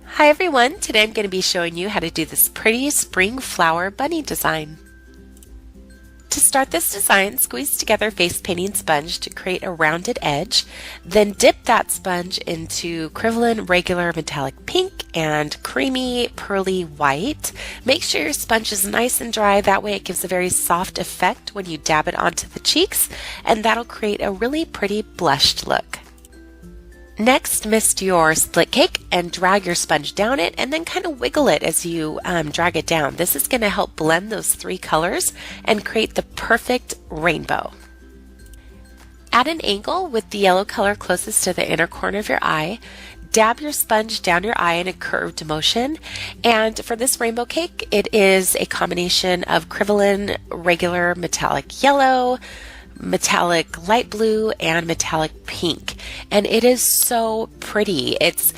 Hi everyone, today I'm going to be showing you how to do this pretty spring flower bunny design. To start this design, squeeze together face painting sponge to create a rounded edge, then dip that sponge into Crivillon regular metallic pink and creamy pearly white. Make sure your sponge is nice and dry, that way it gives a very soft effect when you dab it onto the cheeks, and that'll create a really pretty blushed look. Next, mist your split cake and drag your sponge down it and then kind of wiggle it as you drag it down. This is going to help blend those three colors and create the perfect rainbow. At an angle with the yellow color closest to the inner corner of your eye, dab your sponge down your eye in a curved motion. And for this rainbow cake, it is a combination of Crivillon regular metallic yellow, metallic light blue, and metallic pink, and it is so pretty. It's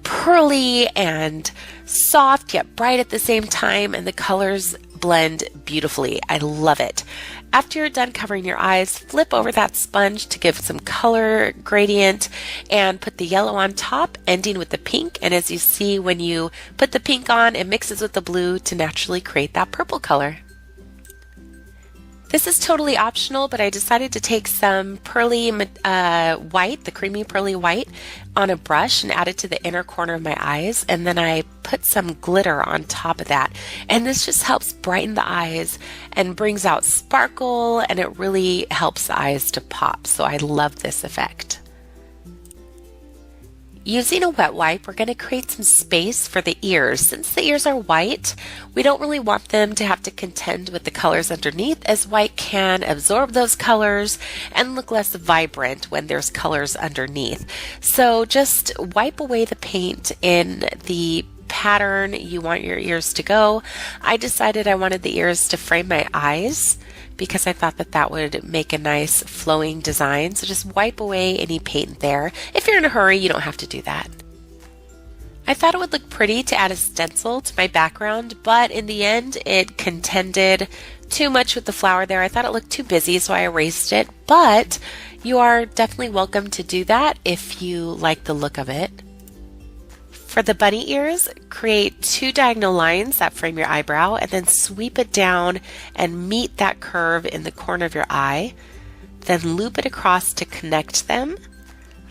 pearly and soft yet bright at the same time, and the colors blend beautifully. I love it. After you're done covering your eyes, flip over that sponge to give some color gradient and put the yellow on top, ending with the pink. And as you see, when you put the pink on, it mixes with the blue to naturally create that purple color. This is totally optional, but I decided to take some pearly white, the creamy pearly white, on a brush and add it to the inner corner of my eyes, and then I put some glitter on top of that. And this just helps brighten the eyes and brings out sparkle, and it really helps the eyes to pop, so I love this effect. Using a wet wipe, we're going to create some space for the ears. Since the ears are white, we don't really want them to have to contend with the colors underneath, as white can absorb those colors and look less vibrant when there's colors underneath. So just wipe away the paint in the pattern you want your ears to go. I decided I wanted the ears to frame my eyes because I thought that that would make a nice flowing design. So just wipe away any paint there. If you're in a hurry, you don't have to do that. I thought it would look pretty to add a stencil to my background, but in the end it contended too much with the flower there. I thought it looked too busy, so I erased it, but you are definitely welcome to do that if you like the look of it. For the bunny ears, create two diagonal lines that frame your eyebrow and then sweep it down and meet that curve in the corner of your eye. Then loop it across to connect them,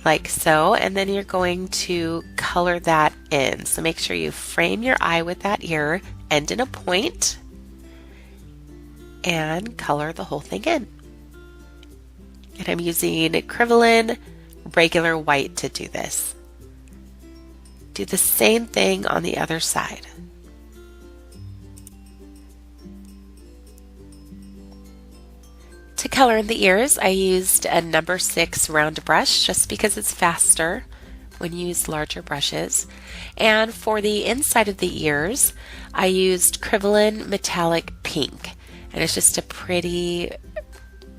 like so, and then you're going to color that in. So make sure you frame your eye with that ear, end in a point, and color the whole thing in. And I'm using Crivillon regular white to do this. Do the same thing on the other side. To color in the ears, I used a number 6 round brush just because it's faster when you use larger brushes. And for the inside of the ears, I used Crivillon metallic pink. And it's just a pretty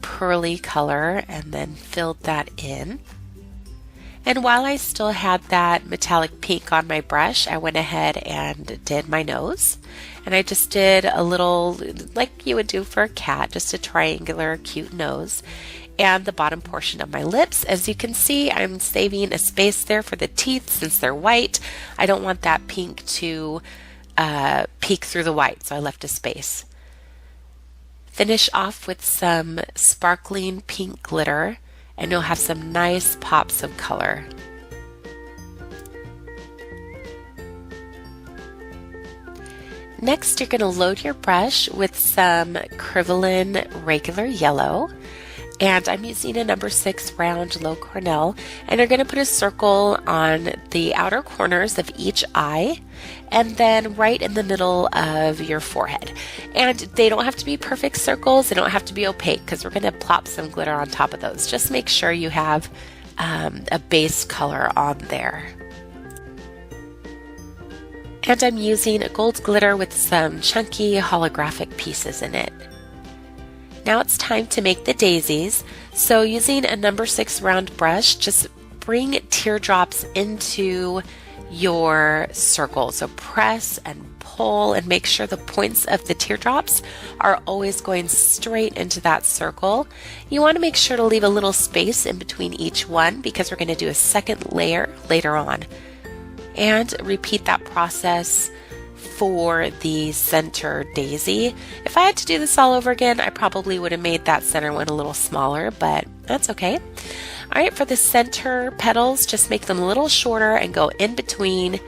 pearly color, and then filled that in. And while I still had that metallic pink on my brush, I went ahead and did my nose. And I just did a little, like you would do for a cat, just a triangular cute nose. And the bottom portion of my lips. As you can see, I'm saving a space there for the teeth since they're white. I don't want that pink to peek through the white, so I left a space. Finish off with some sparkling pink glitter, and you'll have some nice pops of color. Next, you're going to load your brush with some Crivillon regular yellow, and I'm using a number 6 round low Cornell, and you're going to put a circle on the outer corners of each eye and then right in the middle of your forehead. And they don't have to be perfect circles, they don't have to be opaque, because we're going to plop some glitter on top of those. Just make sure you have a base color on there. And I'm using a gold glitter with some chunky holographic pieces in it. Now it's time to make the daisies. So using a number 6 round brush, just bring teardrops into your circle. So press and pull and make sure the points of the teardrops are always going straight into that circle. You want to make sure to leave a little space in between each one because we're going to do a second layer later on. and repeat that process for the center daisy. If I had to do this all over again, I probably would have made that center one a little smaller, but that's okay. All right, for the center petals, just make them a little shorter and go in between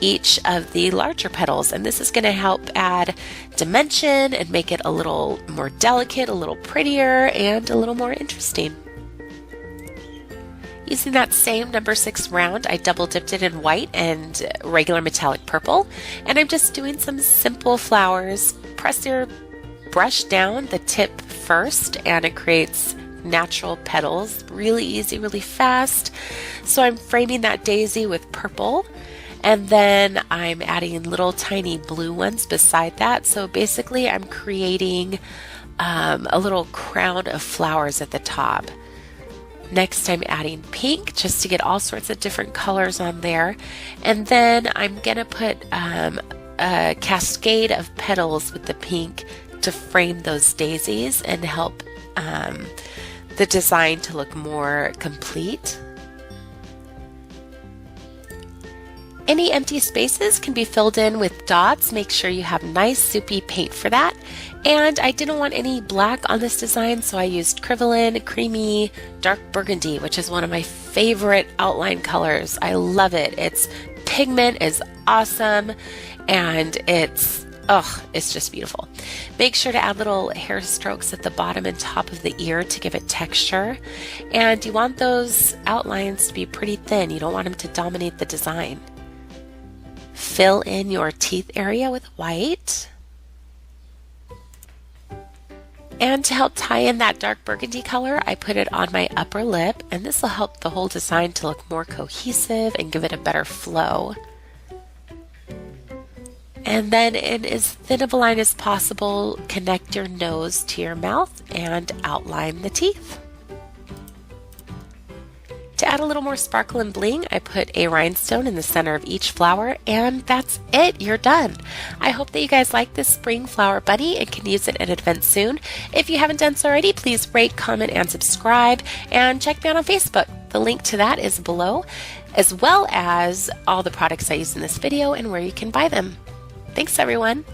each of the larger petals, and this is going to help add dimension and make it a little more delicate, a little prettier, and a little more interesting. Using that same number 6 round, I double dipped it in white and regular metallic purple, and I'm just doing some simple flowers. Press your brush down the tip first, and it creates natural petals. Really easy, really fast. So I'm framing that daisy with purple, and then I'm adding little tiny blue ones beside that. So basically I'm creating a little crown of flowers at the top. Next, I'm adding pink just to get all sorts of different colors on there. And then I'm going to put a cascade of petals with the pink to frame those daisies and help the design to look more complete. Any empty spaces can be filled in with dots. Make sure you have nice soupy paint for that. And I didn't want any black on this design, so I used Crinoline Creamy Dark Burgundy, which is one of my favorite outline colors. I love it. Its pigment is awesome, and it's just beautiful. Make sure to add little hair strokes at the bottom and top of the ear to give it texture. And you want those outlines to be pretty thin. You don't want them to dominate the design. Fill in your teeth area with white. And to help tie in that dark burgundy color, I put it on my upper lip, and this will help the whole design to look more cohesive and give it a better flow. And then in as thin of a line as possible, connect your nose to your mouth and outline the teeth. To add a little more sparkle and bling, I put a rhinestone in the center of each flower, and that's it. You're done. I hope that you guys like this spring flower buddy and can use it at an event soon. If you haven't done so already, please rate, comment, and subscribe, and check me out on Facebook. The link to that is below, as well as all the products I use in this video and where you can buy them. Thanks, everyone.